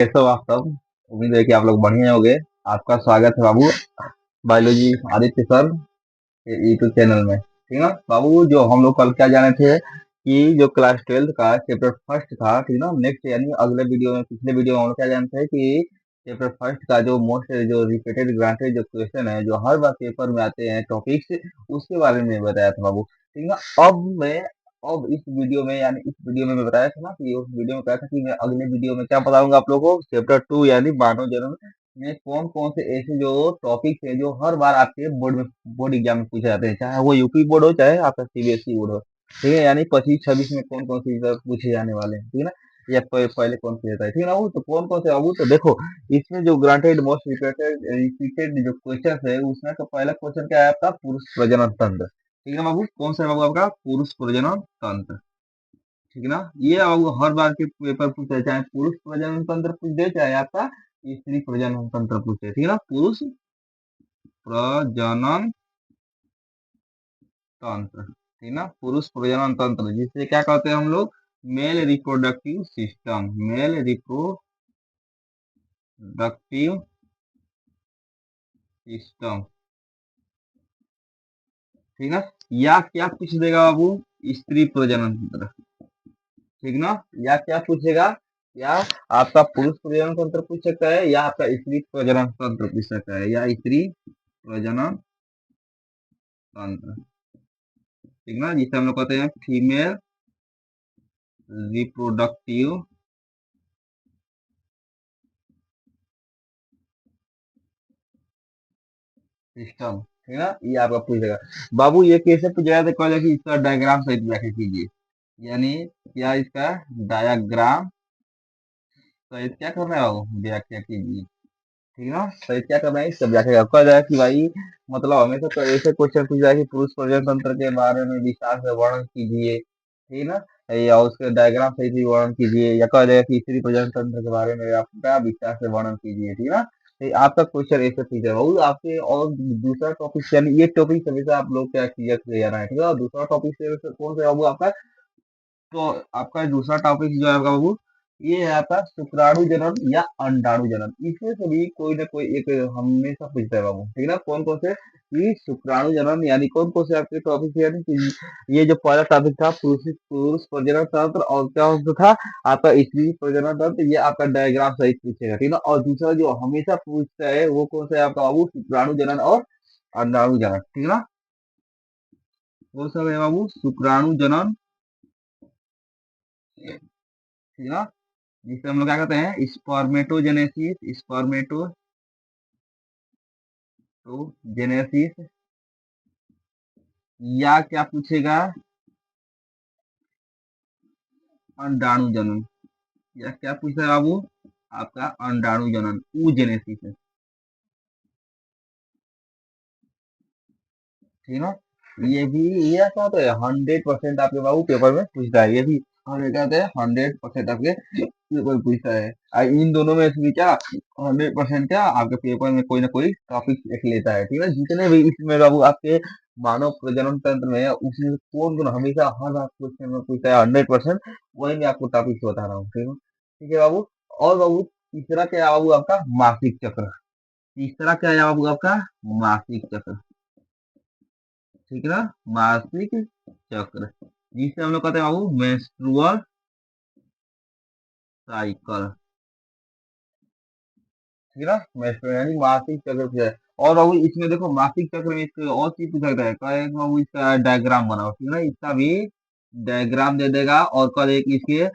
कैसे हो आप सब? उम्मीद है कि आप लोग बढ़िया होंगे। आपका स्वागत है बाबू बायोलॉजी आदित्य सर के यूट्यूब चैनल में। ठीक है ना बाबू, जो हम लोग कल क्या जाने थे कि जो क्लास 12 का चैप्टर फर्स्ट था, ठीक है ना, नेक्स्ट यानी अगले वीडियो में, पिछले वीडियो में हम लोग क्या जानते हैं कि चैप्टर फर्स्ट का जो मोस्ट जो रिपीटेड ग्रांटेड जो क्वेश्चन है, जो हर बार पेपर में आते हैं टॉपिक्स, उसके बारे में बताया था बाबू। ठीक है ना। अब इस वीडियो में, यानी इस वीडियो में मैं बताया था ना कि उस वीडियो में कहा था कि मैं अगले वीडियो में क्या बताऊंगा आप लोगों को, चैप्टर 2 यानी मानव जन्म में कौन कौन से ऐसे जो टॉपिक है जो हर बार आपके बोर्ड एग्जाम में पूछे जाते हैं, चाहे वो यूपी बोर्ड हो चाहे आपका सीबीएसई बोर्ड हो। ठीक है, यानी 25-26 में कौन कौन से एग्जाम पूछे जाने वाले हैं, ठीक है ना। या पहले कौन से रहता है, ठीक है ना। वो तो कौन कौन से बाबू, तो देखो इसमें जो ग्रांटेड मोस्ट रिपीटेड जो क्वेश्चन है, उसमें का पहला क्वेश्चन क्या है आपका, पुरुष प्रजनन तंत्र। ठीक है बाबू, कौन सा है बाबू आपका, पुरुष प्रजनन तंत्र। ठीक है ना। ये बाबू हर बार के पेपर पूछे, चाहे पुरुष प्रजनन तंत्र पूछ दे चाहे आपका स्त्री प्रजनन तंत्र पूछे। ठीक है ना, पुरुष प्रजनन तंत्र, ठीक है ना, पुरुष प्रजनन तंत्र जिसे क्या कहते हैं हम लोग, male reproductive system, male reproductive system. ठीक है ना। या क्या पूछ देगा बाबू, स्त्री प्रजनन तंत्र। ठीक ना। या क्या पूछेगा, या आपका पुरुष प्रजनन तंत्र पूछ सकता है, या आपका स्त्री प्रजनन तंत्र पूछ सकता है, या स्त्री प्रजनन तंत्र। ठीक ना, जिसे हम लोग कहते हैं फीमेल रिप्रोडक्टिव सिस्टम। ठीक ना, ये आपका पूछेगा बाबू। ये कैसे पूछेगा, तो कहेगा कि इसका डायग्राम सहित व्याख्या कीजिए, यानी क्या इसका डायग्राम सहित क्या करना है बाबू, व्याख्या कीजिए। ठीक है ना, सही क्या करना है इस सब व्याख्या कहा जाए कि भाई, मतलब हमेशा तो ऐसे क्वेश्चन पूछ जाए कि पुरुष प्रजनन तंत्र के बारे में विस्तार से वर्णन कीजिए, ठीक है ना, या उसके डायग्राम से भी वर्णन कीजिए, या कहा जाए कि स्त्री प्रजनन तंत्र के बारे में आपका विस्तार से वर्णन कीजिए। ठीक है ना, तो आपका क्वेश्चन ऐसे पूछ जाएगा वो आपसे। और दूसरा टॉपिक, यानी ये टॉपिक हमेशा आप लोग क्या क्लियर किया जाना है, ठीक है। और दूसरा टॉपिक से कौन सा है बाबू आपका, तो आपका दूसरा टॉपिक जो है आपका बाबू, ये है आपका शुक्राणु जनन या अंडाणु जनन। इसमें से भी कोई ना कोई एक हमेशा पूछता है बाबू, ठीक है ना। कौन कौन से, कि शुक्राणु जनन यानी कौन कौन से आपके टॉपिक है, यानी कि ये जो पहला टॉपिक था पुरुष पुरुष प्रजनन तंत्र, और क्या होता था आपका स्त्री प्रजनन तंत्र, ये आपका डायग्राम सहित पूछेगा, ठीक है ना। और दूसरा जो हमेशा पूछता है वो कौन सा है आपका बाबू, शुक्राणु जनन और अंडाणु जनन। ठीक है ना, कौन सा है बाबू, शुक्राणु जनन, ठीक है ना, जिसे हम लोग क्या कहते हैं स्पर्मेटोजेनेसिस, स्पर्मेटोजेनेसिस। या क्या पूछेगा, अंडाणु जनन। या क्या पूछता है बाबू, आपका अंडाणु जनन, ऊजेनेसिस है। ठीक है ना। ये ऐसा होता है 100% आपके बाबू पेपर में पूछता है, ये भी हमें कहते हैं 100% आपके पेपर में पूछता है। इन दोनों में से भी क्या 100% क्या आपके पेपर में कोई ना कोई टॉपिक लिख लेता है, ठीक है ना। जितने भी इसमें बाबू आपके मानव प्रजनन तंत्र में है, उसमें कौन कौन हमेशा हर बार क्वेश्चन में पूछता है 100%, वही मैं आपको टॉपिक बता रहा हूँ, ठीक है। ठीक है बाबू। और बाबू तीसरा क्या है बाबू आपका, मासिक चक्र। तीसरा क्या है बाबू आपका, मासिक चक्र। ठीक है ना, मासिक चक्र, जिसे हम लोग कहते हैं बाबू मेंस्ट्रुअल साइकिल। ठीक है ना, मेंस्ट्रुअल यानी मासिक चक्र क्या है। और बाबू इसमें देखो मासिक चक्र में इसको और चीज पूछ सकता है, कहे बाबू इसका डायग्राम बनाओ, ठीक है ना, इसका भी डायग्राम दे देगा। और कल एक इसके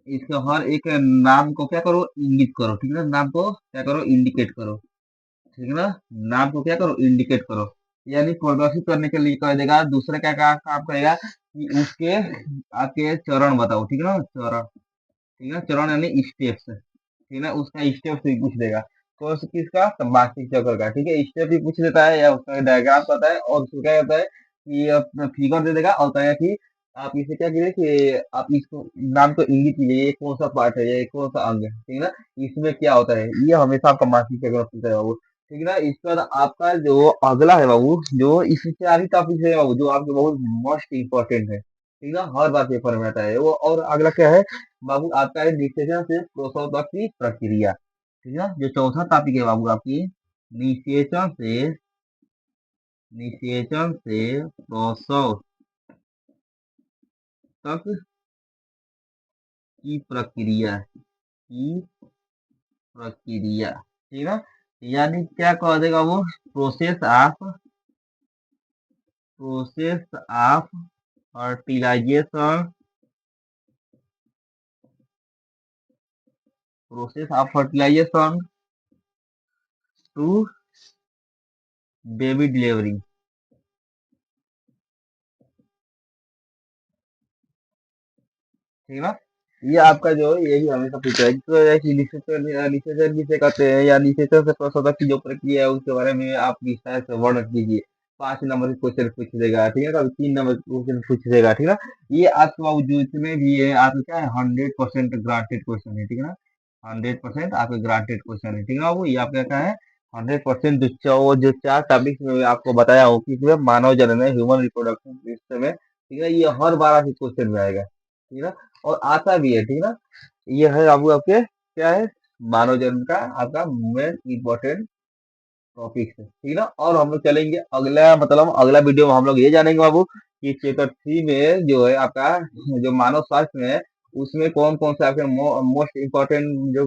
इसके हर एक नाम को क्या करो, इंगित करो, ठीक है ना, नाम को क्या करो, इंडिकेट करो। ठीक है ना, नाम को क्या करो, इंडिकेट करो, यानी प्रदर्शित करने के लिए कह देगा। दूसरा क्या काम करेगा कि उसके आपके चरण बताओ, ठीक है ना, चरण। ठीक है ना, चरण यानी स्टेप्स, ठीक है ना, उसका स्टेप भी पूछ देगा। तो किसका, तो मासिक चक्र का, ठीक है, स्टेप भी पूछ लेता है, या उसका डायग्राम पता है, और उसको क्या कहता है कि अपना फिगर दे देगा, और कहेगा कि आप इसे क्या कीजिए कि आप इसको नाम को इंगित कीजिए, ये कौन सा पार्ट है, ये कौन सा अंग है, ठीक है ना, इसमें क्या होता है। ये हमेशा आपका मासिक चक्र पूछता है बाबू। ठीक है ना। इसके बाद आपका जो अगला है बाबू, जो इससे आगे टॉपिक है बाबू, जो आपके बहुत मोस्ट इंपॉर्टेंट है, ठीक है, हर बार पेपर में आता है वो। और अगला क्या है बाबू आपका है, निषेचन से शोषण तक की प्रक्रिया। ठीक है, जो चौथा टॉपिक है बाबू आपकी, निषेचन से प्रसव तक की प्रक्रिया, ठीक है। यानी क्या कह देगा वो, process of fertilisation, to baby delivery. ठीक है ना, ये आपका जो है ये भी हमेशा पूछा है। तो एक लिटरेचर किसे कहते हैं, या लिटरेचर से प्रशोधक की जो प्रक्रिया है उसके बारे में आप विस्तार से वर्णन कीजिए। 5 नंबर के क्वेश्चन पूछ देगा, ठीक है, कभी 3 नंबर के क्वेश्चन पूछ देगा, ठीक है ना। ये आपके बाबू जितने भी है आपके क्या है, 100% ग्रांटेड क्वेश्चन है, ठीक है ना। 100% आपके ग्रांटेड क्वेश्चन है, ठीक है ना बाबू। ये आपका क्या है, 100% जो 4 टॉपिक्स में आपको बताया हो कि इसमें मानव जनन है, ह्यूमन रिप्रोडक्शन सिस्टम है, ठीक है, ये हर बार आपके क्वेश्चन में आएगा, ठीक है ना। और आता भी है, ठीक है ना। ये है बाबू आपके क्या है, मानव जन्म का आपका मेन इम्पोर्टेंट टॉपिक है, ठीक है ना। और हम लोग चलेंगे अगला, मतलब अगला वीडियो में हम लोग ये जानेंगे बाबू कि चैप्टर 3 में जो है आपका जो मानव स्वास्थ्य में है, उसमें कौन कौन से आपके मोस्ट इम्पोर्टेंट जो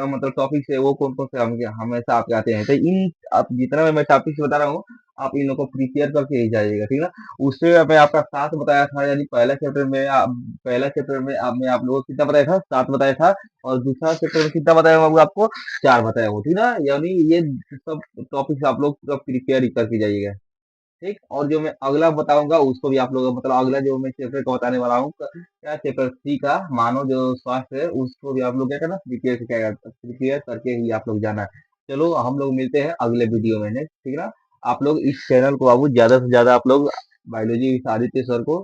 मतलब टॉपिक्स है वो कौन कौन से हमेशा आपके आते हैं। तो इन आप जितना मैं टॉपिक्स बता रहा हूँ, आप इन लोगों को प्रिपेयर करके ही जाइएगा, ठीक है ना। उससे मैं आपका 7 बताया था, यानी पहला चैप्टर में आप लोगों को कितना बताया था, 7 बताया था। और दूसरा चैप्टर में कितना बताया बाबू आपको, 4 बताया हूँ, ठीक है ना। यानी ये सब टॉपिक्स आप लोग पूरा प्रिपेयर ही करके जाइएगा, ठीक। और जो मैं अगला बताऊंगा उसको भी आप लोग, मतलब अगला जो मैं चैप्टर का बताने वाला हूँ क्या, चैप्टर 3 का मानव जो स्वास्थ्य है, उसको भी आप लोग क्या करना, प्रिपेयर करके ही आप लोग जाना है। चलो हम लोग मिलते हैं अगले वीडियो में नेक्स्ट, ठीक है ना। आप लोग इस चैनल को बाबू ज्यादा से ज्यादा आप लोग बायोलॉजी विद आदित्य सर को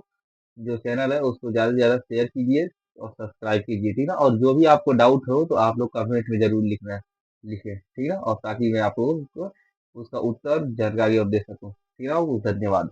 जो चैनल है उसको ज्यादा से ज्यादा शेयर कीजिए और सब्सक्राइब कीजिए, ठीक है ना। और जो भी आपको डाउट हो तो आप लोग कमेंट में जरूर लिखे, ठीक है ना। और ताकि मैं आप लोगों को उसका उत्तर जानकारी और दे सकूं, ठीक है ना। धन्यवाद।